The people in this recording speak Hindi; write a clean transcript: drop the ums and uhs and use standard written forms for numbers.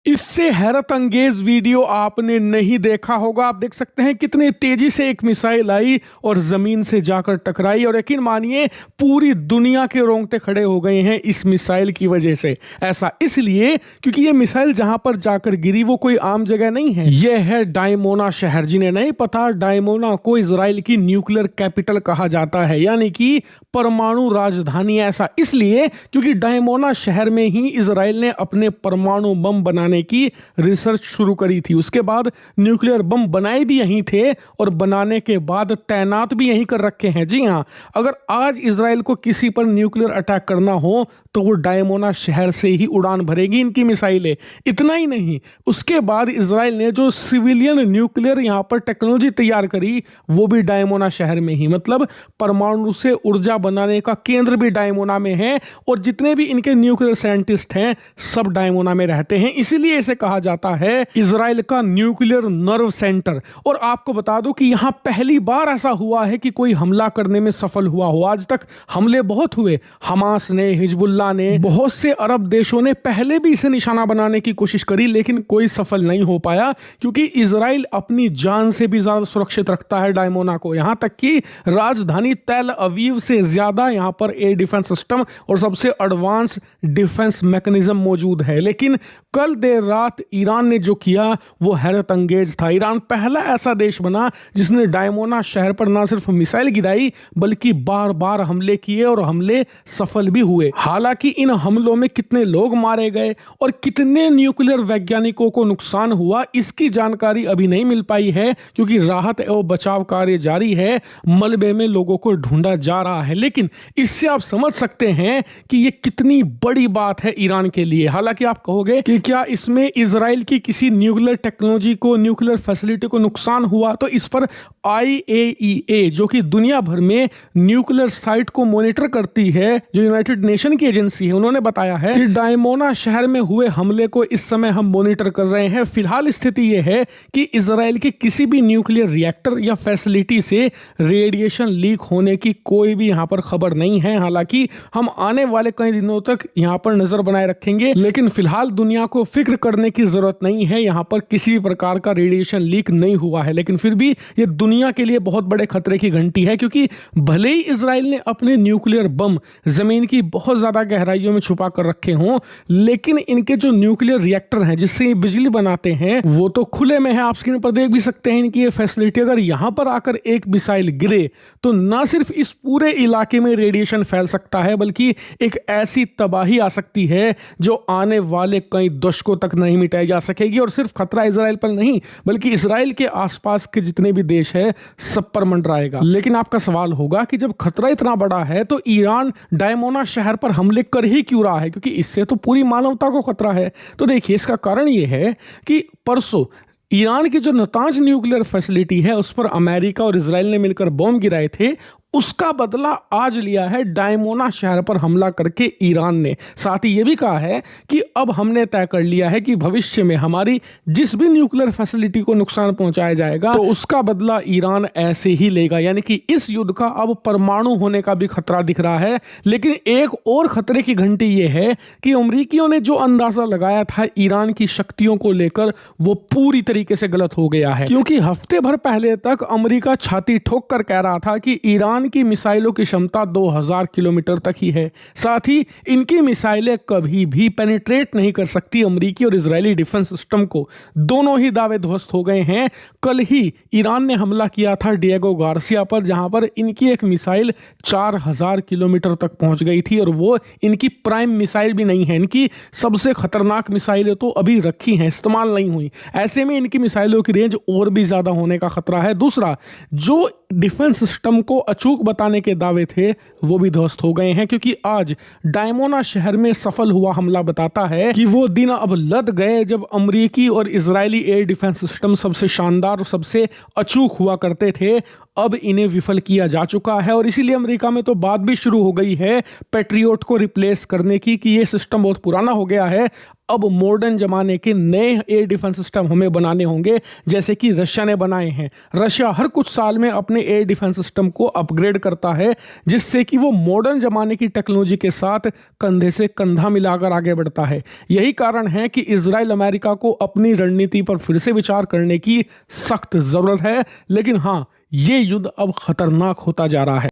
इससे हैरत अंगेज वीडियो आपने नहीं देखा होगा। आप देख सकते हैं कितनी तेजी से एक मिसाइल आई और जमीन से जाकर टकराई और यकीन मानिए पूरी दुनिया के रोंगटे खड़े हो गए हैं इस मिसाइल की वजह से। ऐसा इसलिए क्योंकि ये मिसाइल जहां पर जाकर गिरी वो कोई आम जगह नहीं है, यह है डायमोना शहर। जिन्हें नहीं पता, डायमोना को इजराइल की न्यूक्लियर कैपिटल कहा जाता है, यानी कि परमाणु राजधानी। ऐसा इसलिए क्योंकि डायमोना शहर में ही इजराइल ने अपने परमाणु बम बनाने की रिसर्च शुरू करी थी। उसके बाद न्यूक्लियर बम बनाए भी यहीं थे और बनाने के बाद तैनात भी यहीं कर रखे हैं। जी हां, अगर आज इजराइल को किसी पर न्यूक्लियर अटैक करना हो तो वो डायमोना शहर से ही उड़ान भरेगी इनकी मिसाइलें। इतना ही नहीं, उसके बाद इजराइल ने जो सिविलियन न्यूक्लियर यहां पर टेक्नोलॉजी तैयार करी वो भी डायमोना शहर में ही, मतलब परमाणु से ऊर्जा बनाने का केंद्र भी डायमोना में है और जितने भी इनके न्यूक्लियर साइंटिस्ट हैं सब डायमोना में रहते हैं। इसीलिए इसे कहा जाता है इजराइल का न्यूक्लियर नर्व सेंटर। और आपको बता दूं कि यहां पहली बार ऐसा हुआ है कि कोई हमला करने में सफल हुआ हो। आज तक हमले बहुत हुए, हमास ने, हिजबुल्लाह ने, बहुत से अरब देशों ने पहले भी इसे निशाना बनाने की कोशिश करी, लेकिन कोई सफल नहीं हो पाया क्योंकि इजराइल अपनी जान से भी ज्यादा सुरक्षित रखता है डायमोना को। यहां तक कि राजधानी तेल अवीव से ज्यादा यहां पर एयर डिफेंस सिस्टम और सबसे एडवांस डिफेंस मैकेनिज्म मौजूद है। लेकिन कल देर रात ईरान ने जो किया वो हैरत अंगेज था। ईरान पहला ऐसा देश बना जिसने डायमोना शहर पर ना सिर्फ मिसाइल गिराई बल्कि बार बार हमले किए और हमले सफल भी हुए। हालांकि इन हमलों में कितने लोग मारे गए और कितने न्यूक्लियर वैज्ञानिकों को नुकसान हुआ इसकी जानकारी अभी नहीं मिल पाई है क्योंकि राहत एवं बचाव कार्य जारी है। मलबे में लोगों को ढूंढा जा रहा है। लेकिन इससे आप समझ सकते हैं कि ये कितनी बड़ी बात है ईरान के लिए। हालांकि आप कहोगे कि क्या इसमें इजराइल की किसी न्यूक्लियर टेक्नोलॉजी को, न्यूक्लियर फैसिलिटी को नुकसान हुआ? तो इस पर IAEA जो कि दुनिया भर में न्यूक्लियर साइट को मॉनिटर करती है, जो यूनाइटेड नेशन की एजेंसी है, उन्होंने बताया है कि डायमोना शहर में हुए हमले को इस समय हम मॉनिटर कर रहे हैं। फिलहाल स्थिति यह है कि इजराइल के किसी भी न्यूक्लियर रिएक्टर या फैसिलिटी से रेडिएशन लीक होने की कोई भी यहां पर खबर नहीं है। हालांकि हम आने वाले कई दिनों तक यहां पर नजर बनाए रखेंगे, लेकिन फिलहाल दुनिया को फिक्र करने की जरूरत नहीं है। यहां पर किसी भी प्रकार का रेडिएशन लीक नहीं हुआ है। लेकिन फिर भी ये दुनिया के लिए बहुत बड़े खतरे की घंटी है क्योंकि भले ही इजराइल ने अपने न्यूक्लियर बम जमीन की बहुत ज्यादा गहराइयों में छुपा कर रखे हों, लेकिन इनके जो न्यूक्लियर रिएक्टर हैं जिससे ये बिजली बनाते हैं वो तो खुले में है। आप स्क्रीन पर देख भी सकते हैं इनकी ये फैसिलिटी। अगर यहां पर आकर एक मिसाइल गिरे तो ना सिर्फ इस पूरे इलाके में रेडिएशन फैल सकता है बल्कि एक ऐसी तबाही आ सकती है जो आने वाले कई दशकों तक नहीं मिटाई जा सकेगी। और सिर्फ खतरा इजराइल पर नहीं बल्कि इजराइल के आसपास के जितने भी देश है सब पर मंडराएगा। लेकिन आपका सवाल होगा कि जब खतरा इतना बड़ा है तो ईरान डायमोना शहर पर हमले कर ही क्यों रहा है, क्योंकि इससे तो पूरी मानवता को खतरा है। तो देखिए, इसका कारण यह है कि परसों ईरान की जो नतांज न्यूक्लियर फैसिलिटी है उस पर अमेरिका और इजराइल ने मिलकर बम गिराए थे, उसका बदला आज लिया है डायमोना शहर पर हमला करके ईरान ने। साथ ही यह भी कहा है कि अब हमने तय कर लिया है कि भविष्य में हमारी जिस भी न्यूक्लियर फैसिलिटी को नुकसान पहुंचाया जाएगा तो उसका बदला ईरान ऐसे ही लेगा। यानी कि इस युद्ध का अब परमाणु होने का भी खतरा दिख रहा है। लेकिन एक और खतरे की घंटी यह है कि अमेरिकियों ने जो अंदाजा लगाया था ईरान की शक्तियों को लेकर वो पूरी तरीके से गलत हो गया है। क्योंकि हफ्ते भर पहले तक अमेरिका छाती ठोक कर कह रहा था कि ईरान की मिसाइलों की क्षमता 2000 किलोमीटर तक ही है। साथ ही इनकी मिसाइलें कभी भी पेनिट्रेट नहीं कर सकती अमेरिकी और इजरायली डिफेंस सिस्टम को। दोनों ही दावे ध्वस्त हो गए हैं। कल ही ईरान ने हमला किया था डिएगो गार्सिया पर, जहां पर इनकी एक मिसाइल 4000 किलोमीटर तक पहुंच गई थी और वो इनकी प्राइम मिसाइल भी नहीं है। इनकी सबसे खतरनाक मिसाइलें तो अभी रखी हैं, इस्तेमाल नहीं हुई। ऐसे में इनकी मिसाइलों की रेंज और भी ज्यादा होने का खतरा है। दूसरा, जो डिफेंस सिस्टम को अचूक बताने के दावे थे वो भी ध्वस्त हो गए हैं क्योंकि आज डायमोना शहर में सफल हुआ हमला बताता है कि वो दिन अब लद गए जब अमेरिकी और इजरायली एयर डिफेंस सिस्टम सबसे शानदार और सबसे अचूक हुआ करते थे। अब इन्हें विफल किया जा चुका है और इसीलिए अमेरिका में तो बात भी शुरू हो गई है पैट्रियट को रिप्लेस करने की कि ये सिस्टम बहुत पुराना हो गया है, अब मॉडर्न जमाने के नए एयर डिफेंस सिस्टम हमें बनाने होंगे जैसे कि रशिया ने बनाए हैं। रशिया हर कुछ साल में अपने एयर डिफेंस सिस्टम को अपग्रेड करता है जिससे कि वो मॉडर्न जमाने की टेक्नोलॉजी के साथ कंधे से कंधा मिलाकर आगे बढ़ता है। यही कारण है कि इजराइल अमेरिका को अपनी रणनीति पर फिर से विचार करने की सख्त जरूरत है। लेकिन हाँ, ये युद्ध अब खतरनाक होता जा रहा है।